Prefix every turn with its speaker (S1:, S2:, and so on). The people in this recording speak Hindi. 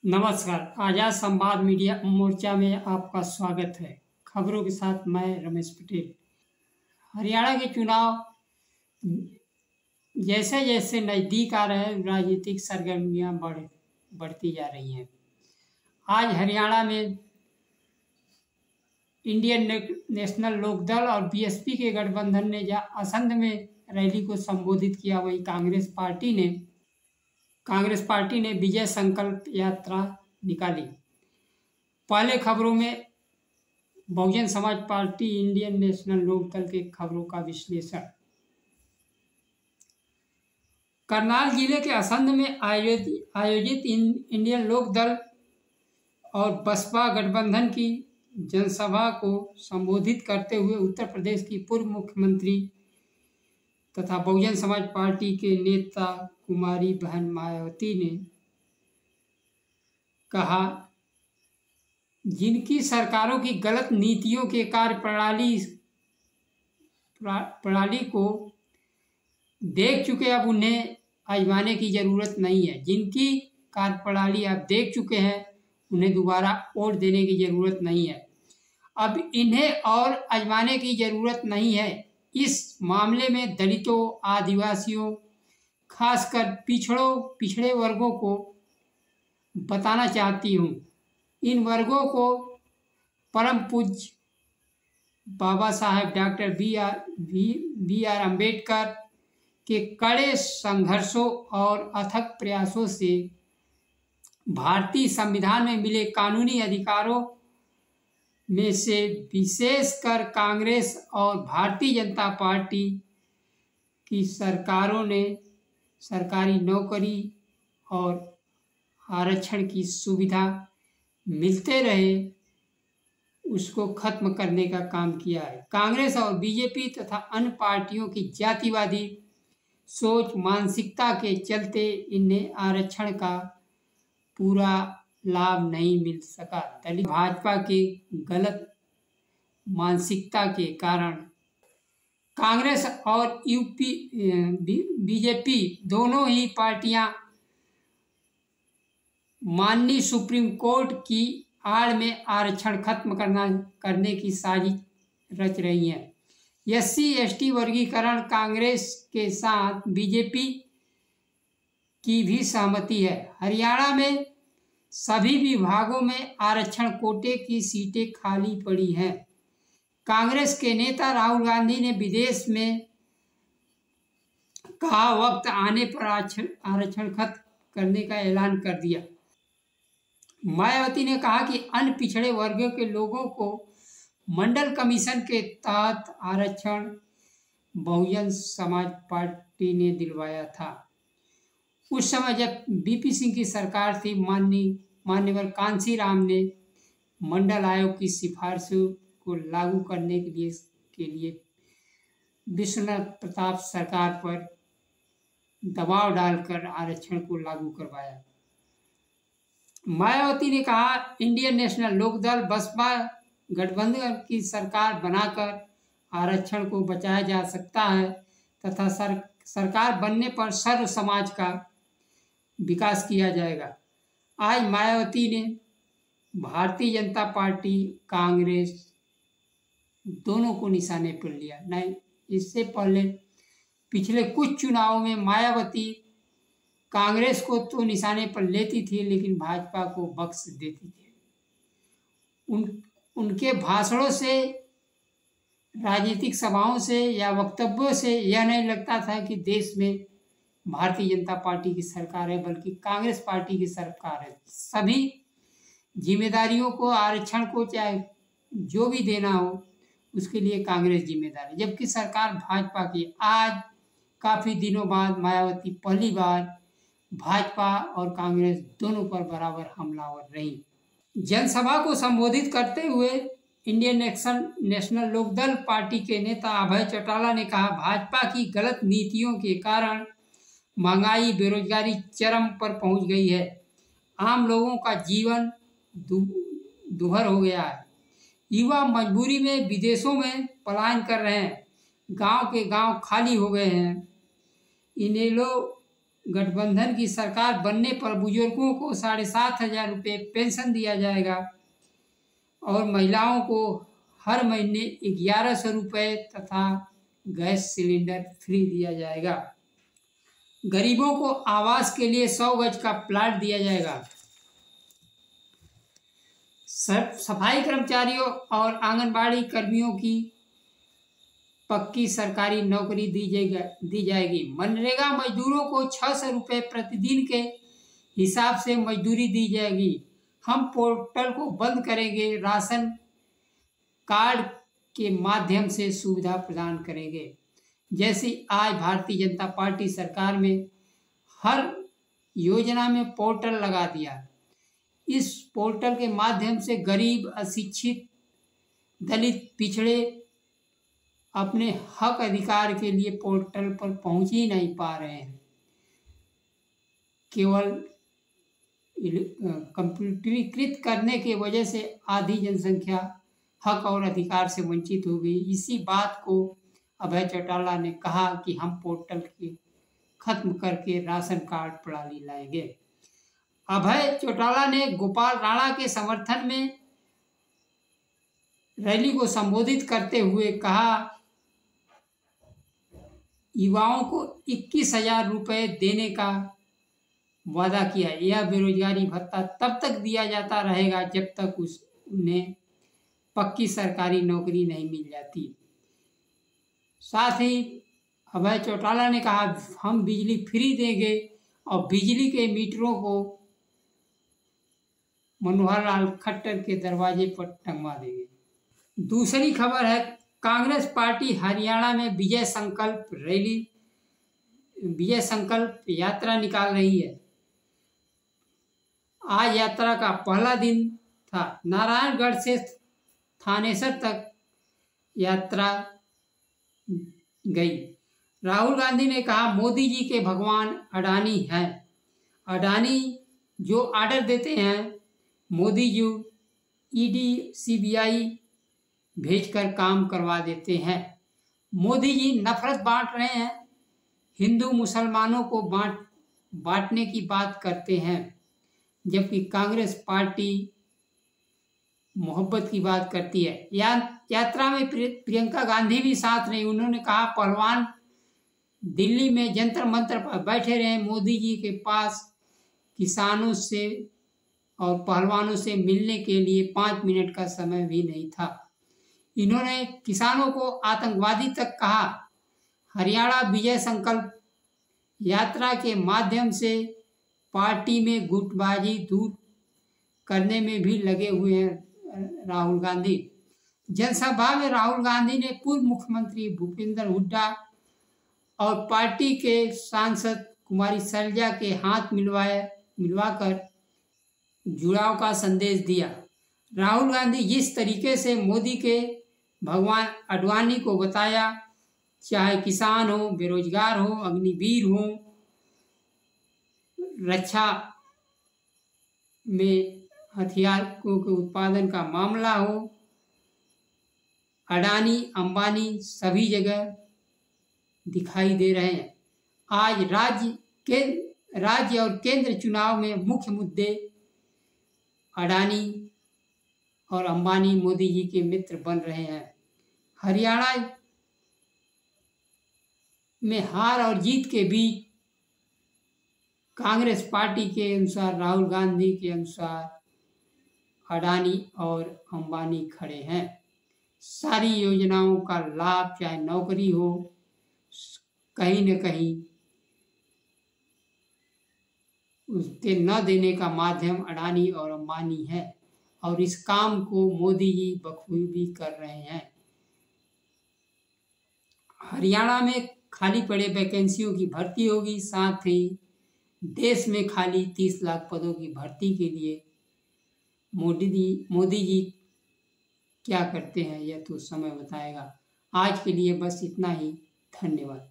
S1: नमस्कार। आजाद संवाद मीडिया मोर्चा में आपका स्वागत है। खबरों के साथ मैं रमेश पटेल। हरियाणा के चुनाव जैसे जैसे नज़दीक आ रहे हैं, राजनीतिक सरगर्मियां बढ़ती जा रही हैं। आज हरियाणा में इंडियन नेशनल लोकदल और बीएसपी के गठबंधन ने असंध में रैली को संबोधित किया। वहीं कांग्रेस पार्टी ने विजय संकल्प यात्रा निकाली। पहले खबरों में Bahujan Samaj party Indian national Lokdal के खबरों का विश्लेषण। करनाल जिले के असंध में आयोजित इंडियन लोकदल और बसपा गठबंधन की जनसभा को संबोधित करते हुए उत्तर प्रदेश की पूर्व मुख्यमंत्री तथा बहुजन समाज पार्टी के नेता कुमारी बहन मायावती ने कहा, जिनकी सरकारों की गलत नीतियों के कार्य प्रणाली को देख चुके, अब उन्हें आजमाने की ज़रूरत नहीं है। जिनकी कार्यप्रणाली आप देख चुके हैं, उन्हें दोबारा वोट देने की ज़रूरत नहीं है। अब इन्हें और आजमाने की ज़रूरत नहीं है। इस मामले में दलितों, आदिवासियों, खासकर पिछड़े वर्गों को बताना चाहती हूँ। इन वर्गों को परम पूज्य Baba Saheb doctor B are Ambedkar के कड़े संघर्षों और अथक प्रयासों से भारतीय संविधान में मिले कानूनी अधिकारों में से विशेषकर कांग्रेस और भारतीय जनता पार्टी की सरकारों ने सरकारी नौकरी और आरक्षण की सुविधा मिलते रहे, उसको खत्म करने का काम किया है। कांग्रेस और बीजेपी तथा अन्य पार्टियों की जातिवादी सोच मानसिकता के चलते इन्हें आरक्षण का पूरा लाभ नहीं मिल सका। दलित भाजपा के गलत मानसिकता के कारण कांग्रेस और बीजेपी दोनों ही पार्टियां माननीय सुप्रीम कोर्ट की आड़ में आरक्षण खत्म करने की साजिश रच रही हैं। SC/ST वर्गीकरण कांग्रेस के साथ बीजेपी की भी सहमति है। हरियाणा में सभी विभागों में आरक्षण कोटे की सीटें खाली पड़ी हैं। कांग्रेस के नेता राहुल गांधी ने विदेश में कहा, वक्त आने पर आरक्षण खत्म करने का ऐलान कर दिया। मायावती ने कहा कि अन्य पिछड़े वर्गों के लोगों को मंडल कमीशन के तहत आरक्षण बहुजन समाज पार्टी ने दिलवाया था। उस समय जब BP सिंह की सरकार थी, मान्यवर कांसी राम ने मंडल आयोग की सिफारिशों को लागू करने के लिए विश्वनाथ प्रताप सरकार पर दबाव डालकर आरक्षण को लागू करवाया। मायावती ने कहा, इंडियन नेशनल लोकदल बसपा गठबंधन की सरकार बनाकर आरक्षण को बचाया जा सकता है तथा सरकार बनने पर सर्व समाज का विकास किया जाएगा। आज मायावती ने भारतीय जनता पार्टी, कांग्रेस दोनों को निशाने पर लिया। नहीं, इससे पहले पिछले कुछ चुनावों में मायावती कांग्रेस को तो निशाने पर लेती थी, लेकिन भाजपा को बख्श देती थी। उनके भाषणों से, राजनीतिक सभाओं से या वक्तव्यों से यह नहीं लगता था कि देश में भारतीय जनता पार्टी की सरकार है, बल्कि कांग्रेस पार्टी की सरकार है। सभी जिम्मेदारियों को, आरक्षण को चाहे जो भी देना हो, उसके लिए कांग्रेस जिम्मेदार है, जबकि सरकार भाजपा की। आज काफ़ी दिनों बाद मायावती पहली बार भाजपा और कांग्रेस दोनों पर बराबर हमलावर रही। जनसभा को संबोधित करते हुए इंडियन नेशनल लोकदल पार्टी के नेता अभय चौटाला ने कहा, भाजपा की गलत नीतियों के कारण महंगाई, बेरोजगारी चरम पर पहुंच गई है। आम लोगों का जीवन दुभर हो गया है। युवा मजबूरी में विदेशों में पलायन कर रहे हैं। गांव के गांव खाली हो गए हैं। इनेलो गठबंधन की सरकार बनने पर बुजुर्गों को 7,500 रुपये पेंशन दिया जाएगा और महिलाओं को हर महीने 1100 रुपये तथा गैस सिलेंडर फ्री दिया जाएगा। गरीबों को आवास के लिए 100 गज का प्लाट दिया जाएगा। सफाई कर्मचारियों और आंगनबाड़ी कर्मियों की पक्की सरकारी नौकरी दी जाएगी। मनरेगा मजदूरों को 600 रुपये प्रतिदिन के हिसाब से मजदूरी दी जाएगी। हम पोर्टल को बंद करेंगे, राशन कार्ड के माध्यम से सुविधा प्रदान करेंगे। जैसे आज भारतीय जनता पार्टी सरकार में हर योजना में पोर्टल लगा दिया। इस पोर्टल के माध्यम से गरीब, अशिक्षित, दलित, पिछड़े अपने हक अधिकार के लिए पोर्टल पर पहुंच ही नहीं पा रहे हैं। केवल कंप्यूटरीकृत करने की वजह से आधी जनसंख्या हक और अधिकार से वंचित हो गई। इसी बात को अभय चौटाला ने कहा कि हम पोर्टल के खत्म करके राशन कार्ड प्रणाली लाएंगे। अभय चौटाला ने गोपाल राणा के समर्थन में रैली को संबोधित करते हुए कहा, युवाओं को 21,000 रुपये देने का वादा किया। यह बेरोजगारी भत्ता तब तक दिया जाता रहेगा जब तक उन्हें पक्की सरकारी नौकरी नहीं मिल जाती। साथ ही अभय चौटाला ने कहा, हम बिजली फ्री देंगे और बिजली के मीटरों को मनोहर लाल खट्टर के दरवाजे पर टंगवा देंगे। दूसरी खबर है, कांग्रेस पार्टी हरियाणा में विजय संकल्प यात्रा निकाल रही है। आज यात्रा का पहला दिन था। नारायणगढ़ से थानेसर तक यात्रा गई। राहुल गांधी ने कहा, मोदी जी के भगवान अडानी हैं। अडानी जो आर्डर देते हैं, मोदी जी ईडी, सीबीआई भेजकर काम करवा देते हैं। मोदी जी नफरत बांट रहे हैं, हिंदू मुसलमानों को बांटने की बात करते हैं, जबकि कांग्रेस पार्टी मोहब्बत की बात करती है। यात्रा में प्रियंका गांधी भी साथ रही। उन्होंने कहा, पहलवान दिल्ली में जंतर मंतर पर बैठे रहे, मोदी जी के पास किसानों से और पहलवानों से मिलने के लिए 5 मिनट का समय भी नहीं था। इन्होंने किसानों को आतंकवादी तक कहा। हरियाणा विजय संकल्प यात्रा के माध्यम से पार्टी में गुटबाजी दूर करने में भी लगे हुए हैं राहुल गांधी। जनसभा में राहुल गांधी ने पूर्व मुख्यमंत्री भूपेंद्र हुड्डा और पार्टी के सांसद कुमारी सैलजा के हाथ मिलवाकर जुड़ाव का संदेश दिया। राहुल गांधी जिस तरीके से मोदी के भगवान अडवाणी को बताया, चाहे किसान हो, बेरोजगार हो, अग्निवीर हो, रक्षा में हथियारों के उत्पादन का मामला हो, अडानी, अंबानी सभी जगह दिखाई दे रहे हैं। आज राज्य और केंद्र चुनाव में मुख्य मुद्दे अडानी और अंबानी मोदी जी के मित्र बन रहे हैं। हरियाणा में हार और जीत के बीच कांग्रेस पार्टी के अनुसार, राहुल गांधी के अनुसार अडानी और अंबानी खड़े हैं। सारी योजनाओं का लाभ, चाहे नौकरी हो, कहीं न कहीं उसके न देने का माध्यम अडानी और अंबानी है और इस काम को मोदी जी बखूबी कर रहे हैं। हरियाणा में खाली पड़े वैकेंसियों की भर्ती होगी। साथ ही देश में खाली 30 लाख पदों की भर्ती के लिए मोदी जी क्या करते हैं, यह तो समय बताएगा। आज के लिए बस इतना ही। धन्यवाद।